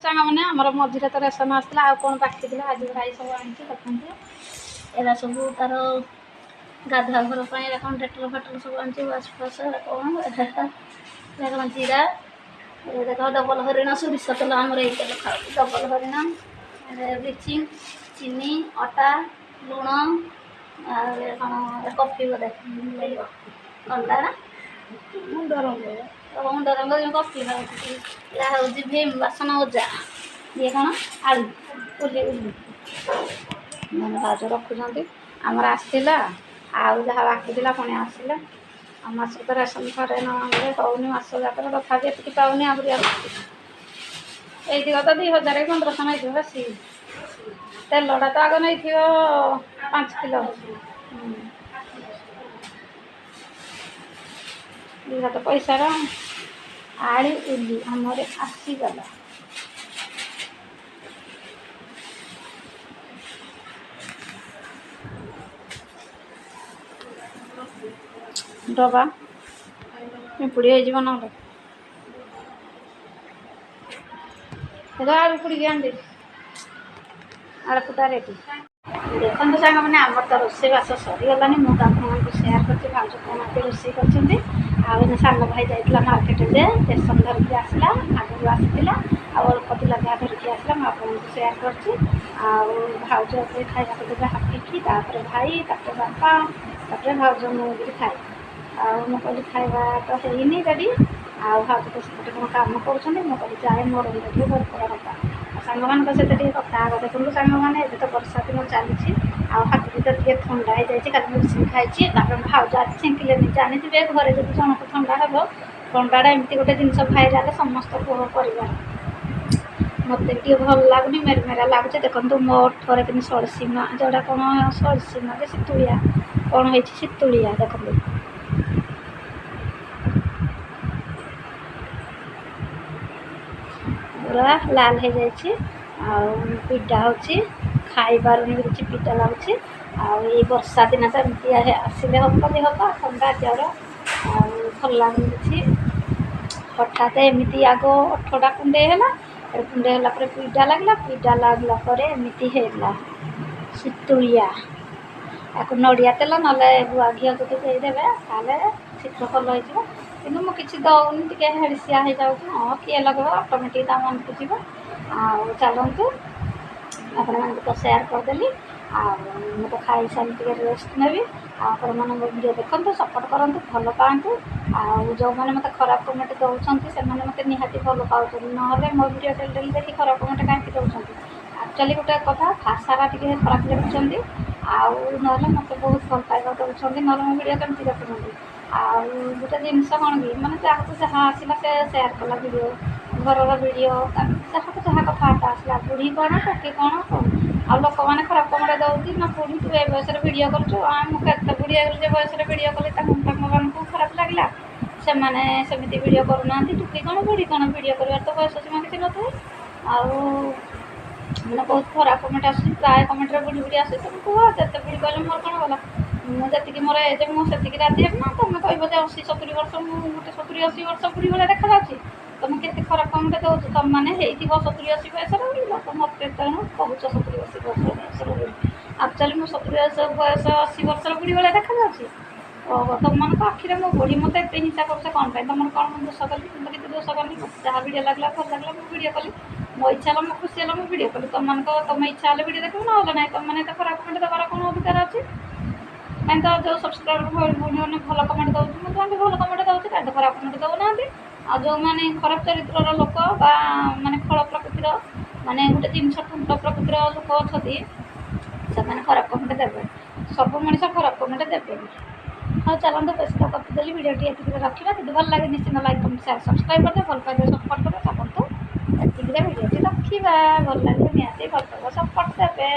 ସାଙ୍ଗମାନେ ଆମର ମଝିରେ ତ ରେସନ ଆସିଥିଲା ଆଉ କ'ଣ ବାକି ଥିଲା ଆଜି ଭାଇ ସବୁ ଆଣିଛି ଦେଖନ୍ତୁ ଏରା ସବୁ ତାର ଗାଧୁଆ ଘର ପାଇଁ ଏରା କ'ଣ ଡେଟଲ ଫେଟଲ ସବୁ ଆଣିଛି ୱାଶ ଫାସ ଏରା କ'ଣ ଏରା କ'ଣ ଜିରା ଦେଖ ଡବଲ ହରିଣ ସୋରିଷ ତେଲ ଆମର ଏଇ ତେଲ ଖାଉଛି ଡବଲ ହରିଣ ବ୍ଲିଚିଂ ଚିନି ଅଟା ଲୁଣ ଆଉ କ'ଣ କଫି ବୋଧେ ଅଣ୍ଡା ମୁଣ୍ଡ ରଙ୍ଗ ଯେଉଁ କଫି ଖାଉଛି ଏହା ହେଉଛି ଭୀମ ବାସନ ଓଜା ଇଏ କ'ଣ ଆଳୁ ଉଲି ମାନେ ଭାଉଜ ରଖୁଛନ୍ତି ଆମର ଆସିଥିଲା ଆଉ ଯାହା ବାକି ଥିଲା ପୁଣି ଆସିଲା ଆଉ ମାସକୁ ତ ରେସନ ଥରେ ନହେଲେ ହେଉନି ମାସ ଯାକରେ ତଥାପି ଏତିକି ପାଉନି ଆହୁରି ଆସୁଛି ଏଇଥିବ ତ 2000-1500 ନେଇଥିବ ବେଶୀ ତେଲଟା ତ ଆଗ ନେଇଥିବ 5 କିଲୋ ଦିହା ତ ପଇସାର ଆଳୁ ଉଲି ଆମର ଆସିଗଲା ଡବା ପିମ୍ପୁଡ଼ି ହେଇଯିବ ନହେଲେ ଆଳୁ ପୁଡ଼ିକି ଆଣିଦେବି ଆଳୁ ପୁଟା ରେଡ଼ି ଦେଖନ୍ତୁ ସାଙ୍ଗମାନେ ଆମର ତ ରୋଷେଇବାସ ସରିଗଲାଣି ମୁଁ ଆପଣମାନଙ୍କୁ ସେୟାର କରିଛି ଭାଉଜ କ'ଣ ରୋଷେଇ କରିଛନ୍ତି ଆଉ ସାନ ଭାଇ ଯାଇଥିଲା ମାର୍କେଟରେ ଯେ ଷ୍ଟେସନ ଧରିକି ଆସିଲା ଆଗରୁ ଆସିଥିଲା ଆଉ ଅଳ୍ପ ଥିଲା ଯାହା ଧରିକି ଆସିଲା ମୁଁ ଆପଣଙ୍କୁ ସେୟାର କରିଛି ଆଉ ଭାଉଜ ଏବେ ଖାଇବାକୁ ଦେବେ ହାପିକି ତାପରେ ଭାଇ ତାପରେ ବାପା ତାପରେ ଭାଉଜ ମୁଁ ବି ଖାଏ ଆଉ ମୁଁ କହିଲି ଖାଇବା ତ ହେଇନି ରେଡ଼ି ଆଉ ଭାଉଜ ତ ସେପଟେ କ'ଣ କାମ କରୁଛନ୍ତି ମୁଁ କହିଲି ଯାଏ ମୋର ଟିକେ ଦରକାର ହେବା ଆଉ ସାଙ୍ଗମାନଙ୍କ ସହିତ ଟିକେ କଥା ହେବା ଦେଖନ୍ତୁ ସାଙ୍ଗମାନେ ଏବେ ତ ବର୍ଷା ଦିନ ଚାଲିଛି ଆଉ ହାତକୁ ତ ଟିକେ ଥଣ୍ଡା ହେଇଯାଇଛି କାଲି ମେଡ଼ିସିନ ଖାଇଛି ତାପରେ ଭାଉଜ ଆଜି ଛିଙ୍କିଲେନି ଜାଣିଥିବେ ଘରେ ଯଦି ଜଣକୁ ଥଣ୍ଡା ହେବ ଥଣ୍ଡାଟା ଏମିତି ଗୋଟେ ଜିନିଷ ଭାଇରାଲ ସମସ୍ତଙ୍କୁ ପରିବାର ମୋତେ ଟିକେ ଭଲ ଲାଗୁନି ମେରମେରା ଲାଗୁଛି ଦେଖନ୍ତୁ ମୋ ଥରେ କିନ୍ତୁ ସଳସୀମା ଯେଉଁଟା କ'ଣ ସଳସୀମା ଯେ ଶୀତୁଳିଆ କ'ଣ ହେଇଛି ଶୀତୁଳିଆ ଦେଖନ୍ତୁ ପୁରା ଲାଲ ହେଇଯାଇଛି ଆଉ ପିଡ଼ା ହେଉଛି ଖାଇପାରୁନି କିଛି ପିଡ଼ା ଲାଗୁଛି ଆଉ ଏଇ ବର୍ଷା ଦିନ ତ ଏମିତି ଆସିଲେ ହେବ ଥଣ୍ଡା ଜ୍ୱର ଆଉ ଭଲ ଲାଗୁନି କିଛି ହଠାତ୍ ଏମିତି ଆଗ ଅଠଟା କୁଣ୍ଡେଇ ହେଲା କୁଣ୍ଡେଇ ହେଲା ପରେ ପିଡ଼ା ଲାଗିଲା ପରେ ଏମିତି ହେଲା ଶୀତୁଳିଆ ତାକୁ ନଡ଼ିଆ ତେଲ ନହେଲେ ଗୁଆ ଘିଅ ଯଦି ଦେଇଦେବେ ତାହେଲେ ଶୀଘ୍ର ଭଲ ହେଇଯିବ କିନ୍ତୁ ମୁଁ କିଛି ଦେଉନି ଟିକେ ହେଳିସିଆ ହେଇଯାଉଛି ହଁ କିଏ ଲଗାଇବ ଅଟୋମେଟିକ୍ ତା ମନକୁ ଯିବ ଆଉ ଚାଲନ୍ତୁ ଆପଣମାନଙ୍କୁ ତ ସେୟାର କରିଦେଲି ଆଉ ମୁଁ ତ ଖାଇସାରି ଟିକେ ରେଷ୍ଟ ନେବି ଆଉ ଆପଣମାନଙ୍କ ଭିଡ଼ିଓ ଦେଖନ୍ତୁ ସପୋର୍ଟ କରନ୍ତୁ ଭଲ ପାଆନ୍ତୁ ଆଉ ଯେଉଁମାନେ ମୋତେ ଖରାପ କମେଣ୍ଟ ଦେଉଛନ୍ତି ସେମାନେ ମୋତେ ନିହାତି ଭଲ ପାଉଛନ୍ତି ନହେଲେ ମୋ ଭିଡ଼ିଓ ଡେଲି ଦେଖି ଖରାପ କମେଣ୍ଟ କାହିଁକି ଦେଉଛନ୍ତି ଆକ୍ଚୁଆଲି ଗୋଟେ କଥା ଭାଷାଟା ଟିକେ ଖରାପ ଲେଖୁଛନ୍ତି ଆଉ ନହେଲେ ମୋତେ ବହୁତ ଭଲ ପାଇବା ଦେଉଛନ୍ତି ନହେଲେ ମୋ ଭିଡ଼ିଓ କେମିତି ଦେଖୁଛନ୍ତି ଆଉ ଗୋଟେ ଜିନିଷ କ'ଣ କି ମାନେ ଯାହାକୁ ଯାହା ଆସିଲା ସେ ସେୟାର କଲା ଭିଡ଼ିଓ ଘରର ଭିଡ଼ିଓ ଯାହାକୁ ଯାହା କଥାବାର୍ତ୍ତା ଆସିଲା ବୁଢ଼ୀ କ'ଣ ଟୋକି କ'ଣ ଆଉ ଲୋକମାନେ ଖରାପ କମେଣ୍ଟ ଦେଉଛି ନା ବୁଢ଼ୀ ତୁ ଏ ବୟସରେ ଭିଡ଼ିଓ କରୁଛୁ ମୁଁ କେତେ ବୁଢ଼ୀ ହେଇଗଲି ଯେ ବୟସରେ ଭିଡ଼ିଓ କଲି ତାଙ୍କମାନଙ୍କୁ ଖରାପ ଲାଗିଲା ସେମାନେ ସେମିତି ଭିଡ଼ିଓ କରୁନାହାନ୍ତି ଟୋକି କ'ଣ ବୁଢ଼ୀ କ'ଣ ଭିଡ଼ିଓ କରିବାର ତ ବୟସ ସୀମା କିଛି ନଥାଏ ଆଉ ମାନେ ବହୁତ ଖରାପ କମେଣ୍ଟ ଆସୁଛି ପ୍ରାୟ କମେଣ୍ଟରେ ବୁଢ଼ୀ ବୁଢ଼ୀ ଆସୁଛି ତମେ କୁହ ଯେତେ ବୁଢ଼ୀ କହିଲେ ମୋର କ'ଣ ଗଲା ମୁଁ ଯେତିକି ମୋର ଏଜ୍ ମୁଁ ସେତିକି ରାଜି ହେବି ନା ତମେ କହିବ ଯେ 80-70 ବର୍ଷ ମୁଁ ଗୋଟେ 70-80 ବର୍ଷ ବୁଢ଼ୀ ଭଳିଆ ଦେଖାଯାଉଛି ତମେ କେତେ ଖରାପ କମେଣ୍ଟ ଦେଉଛ ତମମାନେ ହେଇଥିବ 70-80 ବୟସର ବୁଢ଼ୀ ଲୋକ ମୋତେ ତେଣୁ କହୁଛ 70-80 ବୟସର ବୁଢ଼ୀ ଆକ୍ଚୁଆଲି ମୁଁ 70 ବୟସ 80 ବର୍ଷର ବୁଢ଼ୀ ଭଳିଆ ଦେଖାଯାଉଛି ଓହୋ ତମମାନଙ୍କ ଆଖିରେ ମୁଁ ବୁଢ଼ୀ ମୋତେ ଏତେ ହିଂସା କରୁଛ କ'ଣ ପାଇଁ ତମର କ'ଣ ମୁଁ ଦୋଷ କଲି ମୁଁ କିଛି ଦୋଷ କଲି ଯାହା ଭିଡ଼ିଓ ଲାଗିଲା ଭଲ ଲାଗିଲା ମୁଁ ଭିଡ଼ିଓ କଲି ମୋ ଇଚ୍ଛା ହେଲା ମୁଁ ଖୁସି ହେଲା ମୁଁ ଭିଡ଼ିଓ କଲି ତମ ଇଚ୍ଛା ହେଲେ ଭିଡ଼ିଓ ଦେଖିବ ନହେଲେ ନାହିଁ ତମମାନେ ଏତେ ଖରାପ କମେଣ୍ଟ ଦେବାର କ'ଣ ଅଧିକାର ଅଛି କାହିଁ ତ ଯେଉଁ ସବସ୍କ୍ରାଇବର ଭଉଣୀମାନେ ଭଲ କମେଣ୍ଟ ଦେଉଛି ମୁଁ ତାଙ୍କୁ ଭଲ କମେଣ୍ଟ ଦେଉଛି କାହିଁ ତ ଖରାପ କମେଣ୍ଟ ଦେଉନାହାନ୍ତି ଆଉ ଯେଉଁମାନେ ଖରାପ ଚରିତ୍ରର ଲୋକ ବା ମାନେ ଖଳ ପ୍ରକୃତିର ମାନେ ଗୋଟେ ଜିନିଷ ଠୁଣ୍ଟ ପ୍ରକୃତିର ଲୋକ ଅଛନ୍ତି ସେମାନେ ଖରାପ କମେଣ୍ଟ ଦେବେ ସବୁ ମଣିଷ ଖରାପ କମେଣ୍ଟ ଦେବେନି ହଉ ଚାଲନ୍ତୁ ବେଶୀ ତ କରିଦେଲି ଭିଡ଼ିଓଟି ଏତିକିରେ ରଖିବା ଯଦି ଭଲ ଲାଗେ ନିଶ୍ଚିନ୍ତ ଲାଇକ୍ କମେଣ୍ଟ ସେୟାର ସବସ୍କ୍ରାଇବ୍ କରିଦେବେ ଭଲ ପାଇବେ ସପୋର୍ଟ କରିବେ ଚାଲନ୍ତୁ ଏତିକିରେ ଭିଡ଼ିଓଟି ରଖିବା ଭଲ ଲାଗିଲେ ନିହାତି ଭଲ ପାଇବ ସପୋର୍ଟ ଦେବେ।